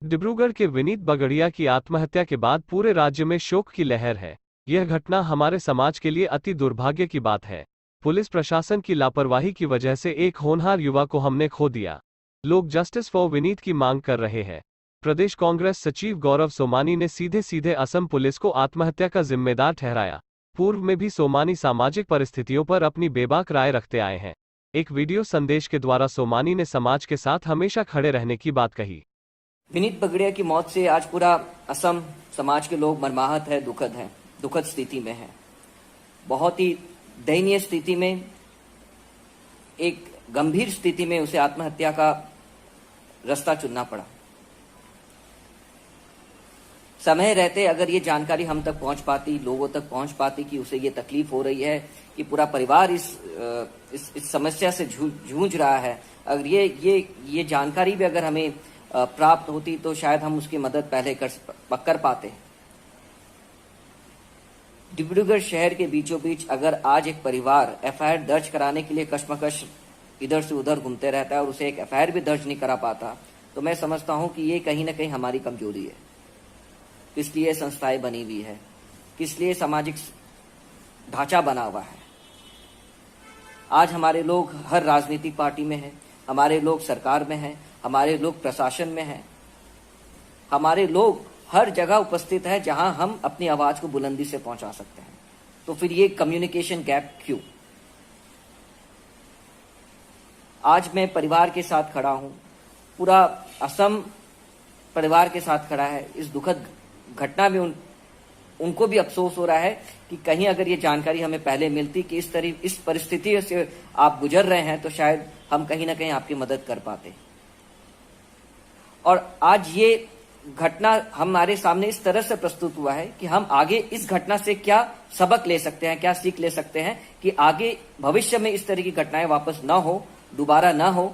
डिब्रूगढ़ के विनीत बगड़िया की आत्महत्या के बाद पूरे राज्य में शोक की लहर है। यह घटना हमारे समाज के लिए अति दुर्भाग्य की बात है। पुलिस प्रशासन की लापरवाही की वजह से एक होनहार युवा को हमने खो दिया। लोग जस्टिस फॉर विनीत की मांग कर रहे हैं। प्रदेश कांग्रेस सचिव गौरव सोमानी ने सीधे सीधे असम पुलिस को आत्महत्या का जिम्मेदार ठहराया। पूर्व में भी सोमानी सामाजिक परिस्थितियों पर अपनी बेबाक राय रखते आए हैं। एक वीडियो संदेश के द्वारा सोमानी ने समाज के साथ हमेशा खड़े रहने की बात कही। विनीत बगड़िया की मौत से आज पूरा असम समाज के लोग मर्माहत है, दुखद स्थिति में है। बहुत ही दयनीय स्थिति में, एक गंभीर स्थिति में उसे आत्महत्या का रास्ता चुनना पड़ा। समय रहते अगर ये जानकारी हम तक पहुंच पाती, लोगों तक पहुंच पाती कि उसे ये तकलीफ हो रही है, कि पूरा परिवार इस समस्या से जूझ रहा है, अगर ये जानकारी भी अगर हमें प्राप्त होती तो शायद हम उसकी मदद पहले कर पाते। डिब्रूगढ़ शहर के बीचों बीच अगर आज एक परिवार एफआईआर दर्ज कराने के लिए कश्मकश इधर से उधर घूमते रहता है और उसे एक एफआईआर भी दर्ज नहीं करा पाता, तो मैं समझता हूं कि ये कहीं ना कहीं हमारी कमजोरी है। किस लिए संस्थाएं बनी हुई है, किस लिए सामाजिक ढांचा बना हुआ है। आज हमारे लोग हर राजनीतिक पार्टी में हैं, हमारे लोग सरकार में हैं, हमारे लोग प्रशासन में हैं, हमारे लोग हर जगह उपस्थित है जहां हम अपनी आवाज को बुलंदी से पहुंचा सकते हैं। तो फिर ये कम्युनिकेशन गैप क्यों? आज मैं परिवार के साथ खड़ा हूं, पूरा असम परिवार के साथ खड़ा है। इस दुखद घटना में उनको भी अफसोस हो रहा है कि कहीं अगर ये जानकारी हमें पहले मिलती कि इस परिस्थिति से आप गुजर रहे हैं, तो शायद हम कहीं ना कहीं आपकी मदद कर पाते। और आज ये घटना हमारे सामने इस तरह से प्रस्तुत हुआ है कि हम आगे इस घटना से क्या सबक ले सकते हैं, क्या सीख ले सकते हैं कि आगे भविष्य में इस तरह की घटनाएं वापस ना हो, दोबारा ना हो।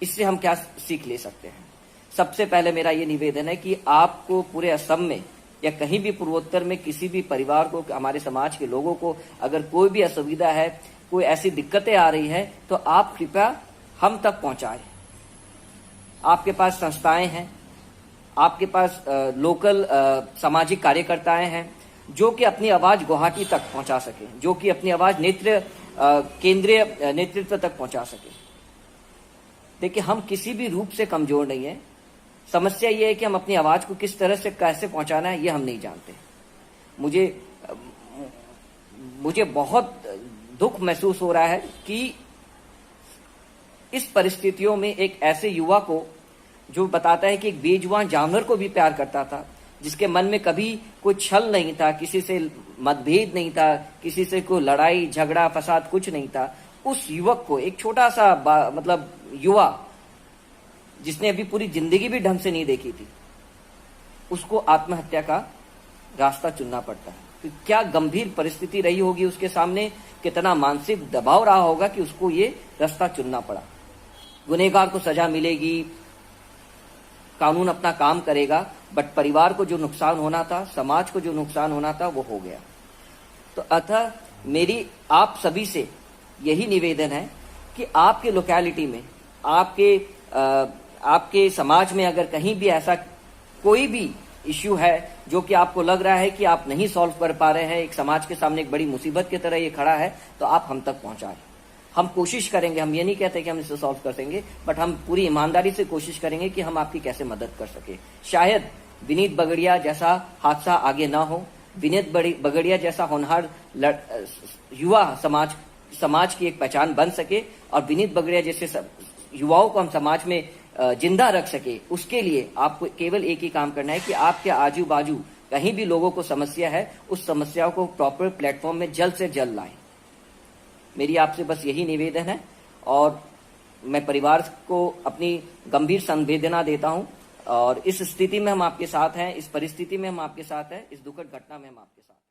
इससे हम क्या सीख ले सकते हैं? सबसे पहले मेरा ये निवेदन है कि आपको पूरे असम में या कहीं भी पूर्वोत्तर में किसी भी परिवार को, हमारे समाज के लोगों को अगर कोई भी असुविधा है, कोई ऐसी दिक्कतें आ रही है, तो आप कृपया हम तक पहुंचाएं। आपके पास संस्थाएं हैं, आपके पास लोकल सामाजिक कार्यकर्ताएं हैं जो कि अपनी आवाज गुवाहाटी तक पहुंचा सके, जो कि अपनी आवाज केंद्रीय नेतृत्व तक पहुंचा सके। देखिए, हम किसी भी रूप से कमजोर नहीं है। समस्या ये है कि हम अपनी आवाज को किस तरह से कैसे पहुंचाना है, ये हम नहीं जानते। मुझे बहुत दुख महसूस हो रहा है कि इस परिस्थितियों में एक ऐसे युवा को, जो बताता है कि एक बेजुबान जानवर को भी प्यार करता था, जिसके मन में कभी कोई छल नहीं था, किसी से मतभेद नहीं था, किसी से कोई लड़ाई झगड़ा फसाद कुछ नहीं था, उस युवक को, एक छोटा सा युवा जिसने अभी पूरी जिंदगी भी ढंग से नहीं देखी थी, उसको आत्महत्या का रास्ता चुनना पड़ता है। तो क्या गंभीर परिस्थिति रही होगी उसके सामने, कितना मानसिक दबाव रहा होगा कि उसको ये रास्ता चुनना पड़ा। गुनहगार को सजा मिलेगी, कानून अपना काम करेगा, बट परिवार को जो नुकसान होना था, समाज को जो नुकसान होना था, वो हो गया। तो अतः मेरी आप सभी से यही निवेदन है कि आपके लोकेलिटी में, आपके समाज में अगर कहीं भी ऐसा कोई भी इश्यू है जो कि आपको लग रहा है कि आप नहीं सॉल्व कर पा रहे हैं, एक समाज के सामने एक बड़ी मुसीबत की तरह ये खड़ा है, तो आप हम तक पहुंचाएं। हम कोशिश करेंगे, हम ये नहीं कहते कि हम इसे सॉल्व कर सकेंगे, बट हम पूरी ईमानदारी से कोशिश करेंगे कि हम आपकी कैसे मदद कर सके। शायद विनीत बगड़िया जैसा हादसा आगे ना हो, विनीत बगड़िया जैसा होनहार युवा समाज की एक पहचान बन सके, और विनीत बगड़िया जैसे युवाओं को हम समाज में जिंदा रख सके। उसके लिए आपको केवल एक ही काम करना है कि आपके आजू बाजू कहीं भी लोगों को समस्या है, उस समस्याओं को प्रॉपर प्लेटफॉर्म में जल्द से जल्द लाएं। मेरी आपसे बस यही निवेदन है, और मैं परिवार को अपनी गंभीर संवेदना देता हूं। और इस स्थिति में हम आपके साथ हैं, इस परिस्थिति में हम आपके साथ हैं, इस दुखद घटना में हम आपके साथ हैं।